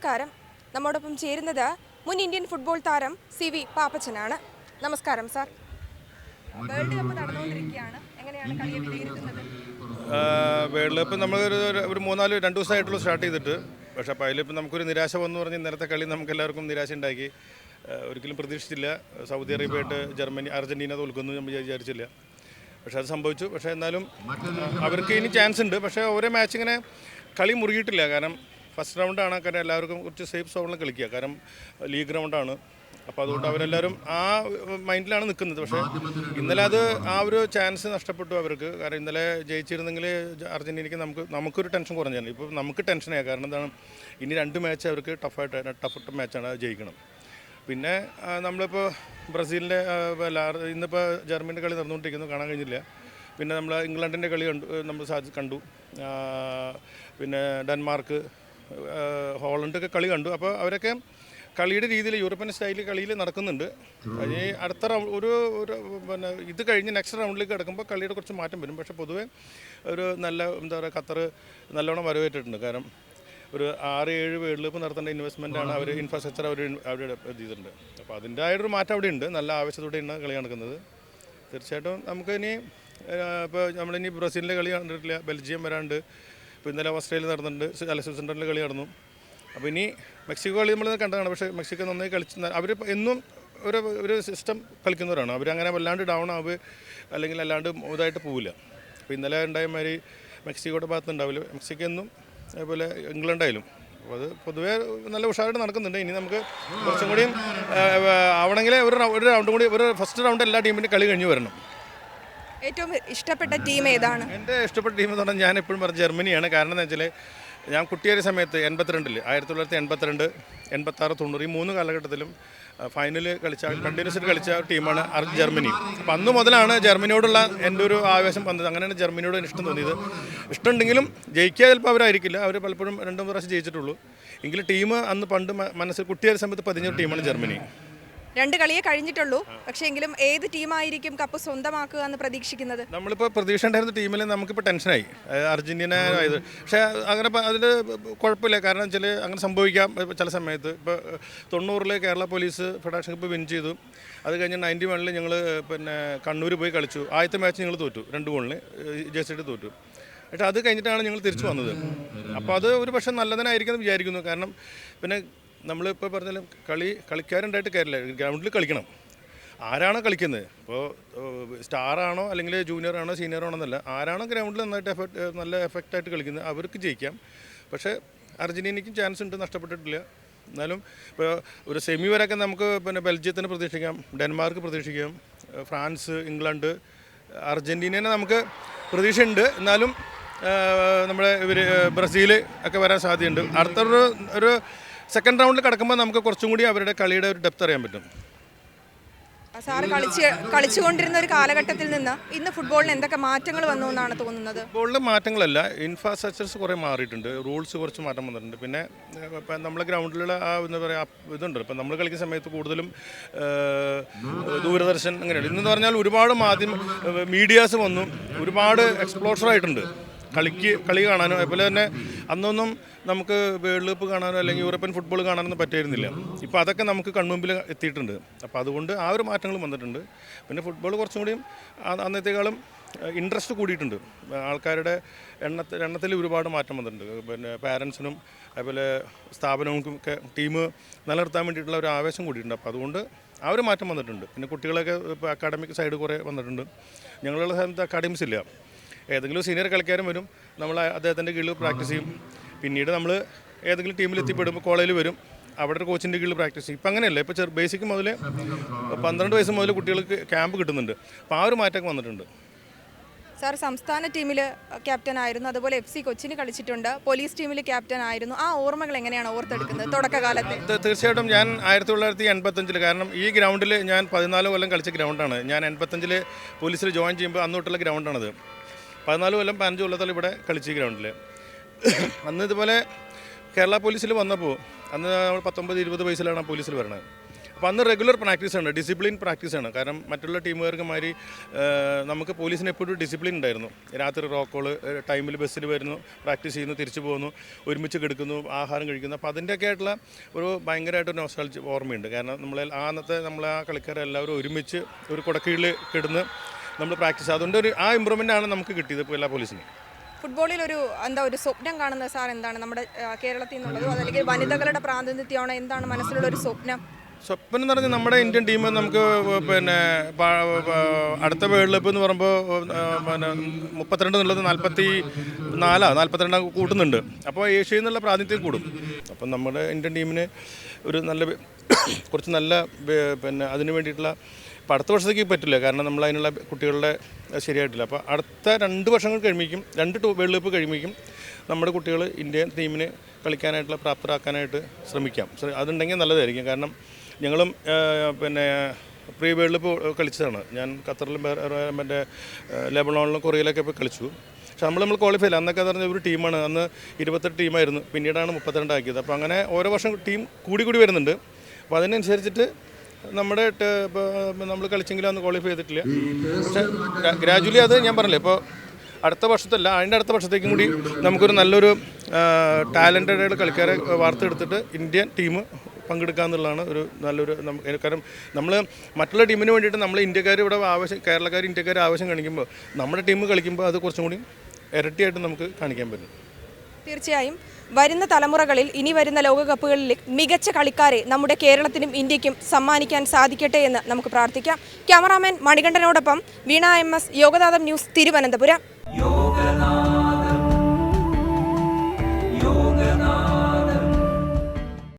നമസ്കാരം. നമ്മോടൊപ്പം ചേരുന്നത് മുൻ ഇന്ത്യൻ ഫുട്ബോൾ താരം CV പാപ്പച്ചനാണ്. നമസ്കാരം സാർ. വേൾഡ് കപ്പ് നടന്നുകൊണ്ടിരിക്കുകയാണ്. എങ്ങനെയാണ് കളിയെ വിലയിരുത്തുന്നത്? വേൾഡ് കപ്പ് നമ്മൾ ഒരു 2 ദിവസമായിട്ടുള്ള സ്റ്റാർട്ട് ചെയ്തിട്ട്, പക്ഷേ അപ്പോൾ അതിലിപ്പോൾ നമുക്കൊരു നിരാശ വന്നു പറഞ്ഞ് ഇന്നലത്തെ കളി നമുക്ക് എല്ലാവർക്കും നിരാശ ഉണ്ടാക്കി. ഒരിക്കലും പ്രതീക്ഷിച്ചില്ല സൗദി അറേബ്യയായിട്ട് അർജൻറ്റീന തോൽക്കുന്നു നമ്മൾ വിചാരിച്ചില്ല. പക്ഷേ അത് സംഭവിച്ചു. പക്ഷേ എന്നാലും അവർക്ക് ഇനി ചാൻസ് ഉണ്ട്. പക്ഷേ ഓരോ മാച്ച് ഇങ്ങനെ കളി മുറുകിയിട്ടില്ല. കാരണം ഫസ്റ്റ് റൗണ്ടാണ്, കാരണം എല്ലാവർക്കും കുറച്ച് സേഫ് സോണിൽ കളിക്കുക, കാരണം ലീഗ് റൗണ്ടാണ്. അപ്പോൾ അതുകൊണ്ട് അവരെല്ലാവരും ആ മൈൻഡിലാണ് നിൽക്കുന്നത്. പക്ഷേ ഇന്നലെ അത് ആ ഒരു ചാൻസ് നഷ്ടപ്പെട്ടു അവർക്ക്. കാരണം ഇന്നലെ ജയിച്ചിരുന്നെങ്കിൽ അർജൻറ്റീനയ്ക്ക് നമുക്കൊരു ടെൻഷൻ കുറഞ്ഞാണ്. ഇപ്പോൾ നമുക്ക് ടെൻഷനാണ്. കാരണം എന്താണ്, ഇനി 2 മാച്ച് അവർക്ക് ടഫ് മാച്ചാണ്, ജയിക്കണം. പിന്നെ നമ്മളിപ്പോൾ ബ്രസീലിൻ്റെ ഇന്നിപ്പോൾ ജർമ്മനിയുടെ കളി നടന്നുകൊണ്ടിരിക്കുന്നു, കാണാൻ കഴിഞ്ഞില്ല. പിന്നെ നമ്മൾ ഇംഗ്ലണ്ടിൻ്റെ കളി നമ്മൾ കണ്ടു. പിന്നെ ഡെൻമാർക്ക്, ഹോളണ്ടൊക്കെ കളി കണ്ടു. അപ്പോൾ അവരൊക്കെ കളിയുടെ രീതിയിൽ യൂറോപ്യൻ സ്റ്റൈലിൽ കളിയിൽ നടക്കുന്നുണ്ട്. ഈ അടുത്ത ഒരു പിന്നെ ഇത് കഴിഞ്ഞ് നെക്സ്റ്റ് റൗണ്ടിലേക്ക് കിടക്കുമ്പോൾ കളിയുടെ കുറച്ച് മാറ്റം വരും. പക്ഷേ പൊതുവേ ഒരു നല്ല എന്താ പറയുക, ഖത്തർ നല്ലോണം വരവേറ്റിട്ടുണ്ട്. കാരണം ഒരു 6-7 വേൾഡ് കപ്പ് നടത്തേണ്ട ഇൻവെസ്റ്റ്മെൻറ്റാണ് അവർ, ഇൻഫ്രാസ്ട്രക്ചർ അവരുടെ ചെയ്തിട്ടുണ്ട്. അപ്പോൾ അതിൻ്റെ ആയൊരു മാറ്റം അവിടെ ഉണ്ട്. നല്ല ആവേശത്തോടെയാണ് കളി നടക്കുന്നത്. തീർച്ചയായിട്ടും നമുക്ക് ഇനി ഇപ്പോൾ നമ്മളിനി ബ്രസീലിൻ്റെ കളി കണ്ടിട്ടില്ല, ബെൽജിയം വരാണ്ട്. ഇപ്പോൾ ഇന്നലെ ഓസ്ട്രേലിയ നടന്നിട്ടുണ്ട്, സ്വിറ്റ്സർലൻഡിൻ്റെ കളി നടന്നു. അപ്പോൾ ഇനി മെക്സിക്കോ കളി നമ്മൾ കണ്ടതാണ്. പക്ഷേ മെക്സിക്കോ നന്നായി കളിച്ച് അവർ എന്നും ഒരു സിസ്റ്റം കളിക്കുന്നവരാണ്. അവരങ്ങനെ വല്ലാണ്ട് ഡൗൺ ആവുക അല്ലെങ്കിൽ അല്ലാണ്ട് ഇതായിട്ട് പോവില്ല. അപ്പോൾ ഇന്നലെ ഉണ്ടായ മാതിരി മെക്സിക്കോയുടെ ഭാഗത്ത് ഉണ്ടാവില്ല. മെക്സിക്കോ എന്നും അതുപോലെ ഇംഗ്ലണ്ടായാലും. അപ്പോൾ അത് പൊതുവേ നല്ല ഉഷാറായിട്ട് നടക്കുന്നുണ്ട്. ഇനി നമുക്ക് കുറച്ചും കൂടിയും ആവണമെങ്കിൽ ഒരു റൗണ്ട് കൂടി, ഒരു ഫസ്റ്റ് റൗണ്ട് എല്ലാ ടീമിൻ്റെ കളി കഴിഞ്ഞ് വരണം. ഏറ്റവും ഇഷ്ടപ്പെട്ട ടീം ഏതാണ്? എൻ്റെ ഇഷ്ടപ്പെട്ട ടീം എന്ന് പറഞ്ഞാൽ ഞാൻ എപ്പോഴും പറഞ്ഞ ജർമ്മനിയാണ്. കാരണം എന്താ വെച്ചാൽ ഞാൻ കുട്ടിയായ സമയത്ത് 1982 1982, 86, 90 ഈ 3 കാലഘട്ടത്തിലും ഫൈനൽ കണ്ടിന്യൂസ് കളിച്ച ടീമാണ് ജർമ്മനി. അപ്പം അന്ന് മുതലാണ് ജർമ്മനിയോടുള്ള എൻ്റെ ഒരു ആവേശം വന്നത്. അങ്ങനെയാണ് ജർമ്മനിയോട് ഇഷ്ടം തോന്നിയത്. ഇഷ്ടമുണ്ടെങ്കിലും ജയിക്കുക ചിലപ്പോൾ അവരായിരിക്കില്ല, അവർ പലപ്പോഴും 2 പ്രാവശ്യം ജയിച്ചിട്ടുള്ളൂ. എങ്കിലും ടീം അന്ന് പണ്ട് മനസ്സിൽ കുട്ടിയായ സമയത്ത് 15 ടീമാണ് ജർമ്മനി. 2 കളിയെ കഴിഞ്ഞിട്ടുള്ളൂ. പക്ഷേ എങ്കിലും ഏത് ടീമായിരിക്കും കപ്പ് സ്വന്തമാക്കുക എന്ന് പ്രതീക്ഷിക്കുന്നത്? നമ്മളിപ്പോൾ പ്രതീക്ഷ ഉണ്ടായിരുന്ന ടീമിൽ നമുക്കിപ്പോൾ ടെൻഷനായി, അർജൻറ്റീന ആയത്. പക്ഷേ അങ്ങനെ അതിൽ കുഴപ്പമില്ല. കാരണം വെച്ചാൽ അങ്ങനെ സംഭവിക്കാം ചില സമയത്ത്. ഇപ്പോൾ 90 Kerala police federation cup win ചെയ്തു. അത് കഴിഞ്ഞ് 91 ഞങ്ങൾ പിന്നെ കണ്ണൂർ പോയി കളിച്ചു. ആദ്യത്തെ മാച്ച് ഞങ്ങൾ തോറ്റു, 2 ഗോളിന് ജയിച്ചിട്ട് തോറ്റു. പക്ഷേ അത് കഴിഞ്ഞിട്ടാണ് ഞങ്ങൾ തിരിച്ചു വന്നത്. അപ്പോൾ അത് ഒരു പക്ഷേ നല്ലതിനായിരിക്കും വിചാരിക്കുന്നു. കാരണം പിന്നെ നമ്മളിപ്പോൾ പറഞ്ഞാലും കളിക്കാരുണ്ടായിട്ട് കാര്യമില്ല, ഗ്രൗണ്ടിൽ കളിക്കണം. ആരാണോ കളിക്കുന്നത്, ഇപ്പോൾ സ്റ്റാറാണോ അല്ലെങ്കിൽ ജൂനിയറാണോ സീനിയറാണോ എന്നല്ല, ആരാണോ ഗ്രൗണ്ടിൽ നന്നായിട്ട് നല്ല എഫക്റ്റായിട്ട് കളിക്കുന്നത് അവർക്ക് ജയിക്കാം. പക്ഷേ അർജൻറ്റീനയ്ക്കും ചാൻസ് ഉണ്ട്, നഷ്ടപ്പെട്ടിട്ടില്ല. എന്നാലും ഇപ്പോൾ ഒരു സെമി വരെയൊക്കെ നമുക്ക് പിന്നെ ബെൽജിയത്തിന് പ്രതീക്ഷിക്കാം, ഡെൻമാർക്ക് പ്രതീക്ഷിക്കാം, ഫ്രാൻസ്, ഇംഗ്ലണ്ട്, അർജൻറ്റീനേനെ നമുക്ക് പ്രതീക്ഷയുണ്ട്. എന്നാലും നമ്മുടെ ബ്രസീൽ ഒക്കെ വരാൻ സാധ്യതയുണ്ട്. അടുത്തൊരു സെക്കൻഡ് റൗണ്ടിൽ കിടക്കുമ്പോൾ നമുക്ക് കുറച്ചും കൂടി അവരുടെ കളിയുടെ ഒരു ഡെപ്ത് അറിയാൻ പറ്റും. സാറ് കളിച്ചുകൊണ്ടിരുന്ന ഒരു കാലഘട്ടത്തിൽ നിന്ന് ഇന്ന് ഫുട്ബോളിന് എന്തൊക്കെ മാറ്റങ്ങൾ വന്നു എന്നാണ് തോന്നുന്നത്? ഫുട്ബോളിൽ മാറ്റങ്ങളല്ല, ഇൻഫ്രാസ്ട്രക്ചേഴ്സ് കുറേ മാറിയിട്ടുണ്ട്, റൂൾസ് കുറച്ച് മാറ്റം വന്നിട്ടുണ്ട്. പിന്നെ ഇപ്പം നമ്മളെ ഗ്രൗണ്ടിലുള്ള ആ എന്താ പറയുക ഇതുണ്ട്. ഇപ്പം നമ്മൾ കളിക്കുന്ന സമയത്ത് കൂടുതലും ദൂരദർശൻ അങ്ങനെയാണ്. ഇന്നെന്ന് പറഞ്ഞാൽ ഒരുപാട് മീഡിയാസ് വന്നു, ഒരുപാട് എക്സ്പ്ലോഷർ ആയിട്ടുണ്ട് കളി കാണാനോ. അതുപോലെ തന്നെ അന്നൊന്നും നമുക്ക് വേൾഡ് കപ്പ് കാണാനോ അല്ലെങ്കിൽ യൂറോപ്യൻ ഫുട്ബോൾ കാണാനൊന്നും പറ്റായിരുന്നില്ല. ഇപ്പോൾ അതൊക്കെ നമുക്ക് കൺമുമ്പിൽ എത്തിയിട്ടുണ്ട്. അപ്പോൾ അതുകൊണ്ട് ആ ഒരു മാറ്റങ്ങൾ വന്നിട്ടുണ്ട്. പിന്നെ ഫുട്ബോൾ കുറച്ചും കൂടിയും അന്നത്തേക്കാളും ഇൻട്രസ്റ്റ് കൂടിയിട്ടുണ്ട്. ആൾക്കാരുടെ എണ്ണത്തിൽ ഒരുപാട് മാറ്റം വന്നിട്ടുണ്ട്. പിന്നെ പാരൻസിനും അതുപോലെ സ്ഥാപനങ്ങൾക്കൊക്കെ ടീം നിലനിർത്താൻ വേണ്ടിയിട്ടുള്ള ഒരു ആവേശം കൂടിയിട്ടുണ്ട്. അപ്പോൾ അതുകൊണ്ട് ആ ഒരു മാറ്റം വന്നിട്ടുണ്ട്. പിന്നെ കുട്ടികളൊക്കെ ഇപ്പോൾ അക്കാഡമിക് സൈഡ് കുറേ വന്നിട്ടുണ്ട്. ഞങ്ങളുള്ള സ്ഥലത്ത് അക്കാഡമിക്സ് ഇല്ല. ഏതെങ്കിലും സീനിയർ കളിക്കാരും വരും, നമ്മൾ അദ്ദേഹത്തിൻ്റെ കീഴിൽ പ്രാക്ടീസ് ചെയ്യും. പിന്നീട് നമ്മൾ ഏതെങ്കിലും ടീമിൽ എത്തിപ്പെടുമ്പോൾ കോളേജിൽ വരും, അവിടെ ഒരു കോച്ചിൻ്റെ കീഴിൽ പ്രാക്ടീസ് ചെയ്യും. ഇപ്പം അങ്ങനെയല്ല, ഇപ്പോൾ ബേസിക് മുതൽ 12 വയസ്സ് മുതൽ കുട്ടികൾക്ക് ക്യാമ്പ് കിട്ടുന്നുണ്ട്. അപ്പോൾ ആ ഒരു മാറ്റമൊക്കെ വന്നിട്ടുണ്ട്. സാർ സംസ്ഥാന ടീമിൽ ക്യാപ്റ്റൻ ആയിരുന്നു, അതുപോലെ FC കൊച്ചിന് കളിച്ചിട്ടുണ്ട്, പോലീസ് ടീമിൽ ക്യാപ്റ്റൻ ആയിരുന്നു. ആ ഓർമ്മകൾ എങ്ങനെയാണ് ഓർത്തെടുക്കുന്നത് തുടക്കകാലത്ത്? തീർച്ചയായിട്ടും ഞാൻ 1985 കാരണം ഈ ഗ്രൗണ്ടിൽ ഞാൻ 14 കൊല്ലം കളിച്ച ഗ്രൗണ്ടാണ്. ഞാൻ 85 പോലീസിൽ ജോയിൻ ചെയ്യുമ്പോൾ അന്ന് തൊട്ടുള്ള ഗ്രൗണ്ടാണത്. 14 കൊല്ലം 15 കൊല്ലത്തോളം ഇവിടെ കളിച്ച ഗ്രൗണ്ടിൽ. അന്ന് ഇതുപോലെ കേരള പോലീസിൽ വന്നപ്പോൾ അന്ന് നമ്മൾ 19-20 വയസ്സിലാണ് പോലീസിൽ വരണത്. അപ്പോൾ അന്ന് റെഗുലർ പ്രാക്ടീസാണ്, ഡിസിപ്ലിൻ പ്രാക്ടീസാണ്. കാരണം മറ്റുള്ള ടീമുകാർക്ക് മാതിരി നമുക്ക് പോലീസിന് എപ്പോഴും ഡിസിപ്ലിൻ ഉണ്ടായിരുന്നു. രാത്രി റോക്കോള് ടൈമിൽ ബസ്സിൽ വരുന്നു, പ്രാക്ടീസ് ചെയ്യുന്നു, തിരിച്ചു പോകുന്നു, ഒരുമിച്ച് കിടക്കുന്നു, ആഹാരം കഴിക്കുന്നു. അപ്പോൾ അതിൻ്റെയൊക്കെ ആയിട്ടുള്ള ഒരു ഭയങ്കരമായിട്ട് നോസ്റ്റാൾജി ഓർമ്മയുണ്ട്. കാരണം നമ്മളെ ആ കളിക്കാരെല്ലാവരും ഒരുമിച്ച് ഒരു കുടക്കീഴിൽ കിടന്ന് നമ്മൾ പ്രാക്ടീസ്, അതുകൊണ്ട് ആ ഇമ്പ്രൂവ്മെൻ്റ് ആണ് നമുക്ക് കിട്ടിയത് ഇപ്പോൾ എല്ലാ പോലീസിനും. ഫുട്ബോളിൽ ഒരു സ്വപ്നം കാണുന്നത് സാർ എന്താണ്? നമ്മുടെ കേരളത്തിൽ നിന്നുള്ളതോ അതല്ലെങ്കിൽ വനിതകളുടെ പ്രാതിനിധ്യമാണോ? എന്താണ് മനസ്സിലുള്ള ഒരു സ്വപ്നം? സ്വപ്നം എന്ന് പറഞ്ഞാൽ നമ്മുടെ ഇന്ത്യൻ ടീം നമുക്ക് പിന്നെ അടുത്ത വേൾഡ് കപ്പ് എന്ന് പറയുമ്പോൾ 32 എന്നുള്ളത് 42 കൂട്ടുന്നുണ്ട്. അപ്പോൾ ഏഷ്യയിൽ നിന്നുള്ള പ്രാതിനിധ്യം കൂടും. അപ്പം നമ്മുടെ ഇന്ത്യൻ ടീമിന് ഒരു കുറച്ച് നല്ല പിന്നെ അതിന് വേണ്ടിയിട്ടുള്ള ഇപ്പം അടുത്ത വർഷത്തേക്ക് പറ്റില്ല, കാരണം നമ്മൾ അതിനുള്ള കുട്ടികളുടെ ശരിയായിട്ടില്ല. അപ്പോൾ അടുത്ത 2 വർഷങ്ങൾ കഴിയുമ്പോഴേക്കും 2 വേൾഡ് കപ്പ് കഴിയുമ്പോഴേക്കും നമ്മുടെ കുട്ടികൾ ഇന്ത്യൻ ടീമിന് കളിക്കാനായിട്ടുള്ള പ്രാപ്തരാക്കാനായിട്ട് ശ്രമിക്കാം. അതുണ്ടെങ്കിൽ നല്ലതായിരിക്കും. കാരണം ഞങ്ങളും പിന്നെ പ്രീ വേൾഡ് കപ്പ് കളിച്ചതാണ്. ഞാൻ ഖത്തറിലും മറ്റേ ലെബനോണിലും കൊറിയയിലൊക്കെ പോയി കളിച്ചു. പക്ഷെ നമ്മൾ ക്വാളിഫൈ ഇല്ല. അന്നൊക്കെ പറഞ്ഞ ഒരു ടീമാണ്, അന്ന് 28 ടീമായിരുന്നു, പിന്നീടാണ് 32 ആക്കിയത്. അപ്പോൾ അങ്ങനെ ഓരോ വർഷം ടീം കൂടി വരുന്നുണ്ട്. അപ്പോൾ അതിനനുസരിച്ചിട്ട് നമ്മുടെ നമ്മൾ കളിച്ചെങ്കിലും അന്ന് ക്വാളിഫൈ ചെയ്തിട്ടില്ല. പക്ഷേ ഗ്രാജുവലി അത് ഞാൻ പറഞ്ഞില്ലേ, ഇപ്പോൾ അടുത്ത വർഷത്തല്ല അതിൻ്റെ അടുത്ത വർഷത്തേക്കും കൂടി നമുക്കൊരു നല്ലൊരു ടാലൻറ്റഡ് കളിക്കാരെ വാർത്തെടുത്തിട്ട് ഇന്ത്യൻ ടീം പങ്കെടുക്കുക ഒരു നല്ലൊരു കാരണം നമ്മൾ മറ്റുള്ള ടീമിന് വേണ്ടിയിട്ട് നമ്മൾ ഇന്ത്യക്കാർ ഇവിടെ കേരളക്കാർ ഇന്ത്യക്കാർ ആവശ്യം കാണിക്കുമ്പോൾ നമ്മുടെ ടീം കളിക്കുമ്പോൾ അത് കുറച്ചും കൂടി ഇരട്ടിയായിട്ട് നമുക്ക് കാണിക്കാൻ പറ്റും. തീർച്ചയായും വരുന്ന തലമുറകളിൽ ഇനി വരുന്ന ലോകകപ്പുകളിൽ മികച്ച കളിക്കാരെ നമ്മുടെ കേരളത്തിനും ഇന്ത്യക്കും സമ്മാനിക്കാൻ സാധിക്കട്ടെ എന്ന് നമുക്ക് പ്രാർത്ഥിക്കാം. ക്യാമറാമാൻ മണികണ്ഠനോടൊപ്പം വീണ MS, യോഗദാതം ന്യൂസ്, തിരുവനന്തപുരം.